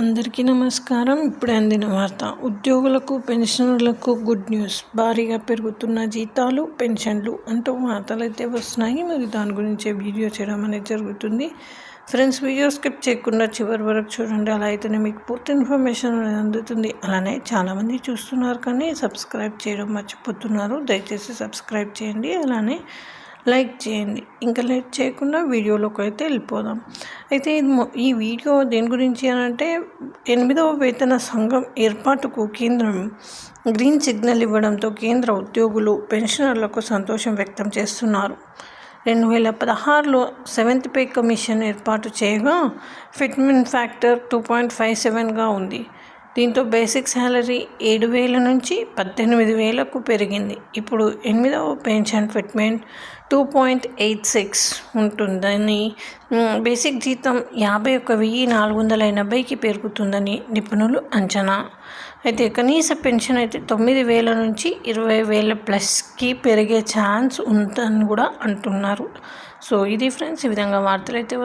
అందరికీ నమస్కారం. ఇప్పుడే అందిన వార్త. ఉద్యోగులకు, పెన్షనర్లకు గుడ్ న్యూస్. భారీగా పెరుగుతున్న జీతాలు, పెన్షన్లు అంటూ వార్తలు అయితే వస్తున్నాయి. మరి దాని గురించే వీడియో చేయడం అనేది జరుగుతుంది. ఫ్రెండ్స్, వీడియో స్కిప్ చేయకుండా చివరి వరకు చూడండి. అలా అయితేనే మీకు పూర్తి ఇన్ఫర్మేషన్ అనేది అందుతుంది. అలానే చాలామంది చూస్తున్నారు కానీ సబ్స్క్రైబ్ చేయడం మర్చిపోతున్నారు. దయచేసి సబ్స్క్రైబ్ చేయండి. అలానే లైక్ చేయండి. ఇంకా లేట్ చేయకుండా వీడియోలోకి అయితే వెళ్ళిపోదాం. అయితే ఈ వీడియో దేని గురించి అని అంటే 8వ వేతన సంఘం ఏర్పాటుకు కేంద్రం గ్రీన్ సిగ్నల్ ఇవ్వడంతో కేంద్ర ఉద్యోగులు, పెన్షనర్లకు సంతోషం వ్యక్తం చేస్తున్నారు. 2016లో 7th పే కమిషన్ ఏర్పాటు చేయగా ఫిట్మెంట్ ఫ్యాక్టర్ 2.57గా ఉంది. దీంతో బేసిక్ శాలరీ 7,000 నుంచి 18,000కు పెరిగింది. ఇప్పుడు 8వ పెన్షన్ ఫిట్మెంట్ 2.86 ఉంటుందని, బేసిక్ జీతం 51,480కి పెరుగుతుందని నిపుణులు అంచనా. అయితే కనీస పెన్షన్ అయితే 9,000 నుంచి 20,000 ప్లస్కి పెరిగే ఛాన్స్ ఉందని కూడా అంటున్నారు. సో ఇది ఫ్రెండ్స్, ఈ విధంగా వార్తలు అయితే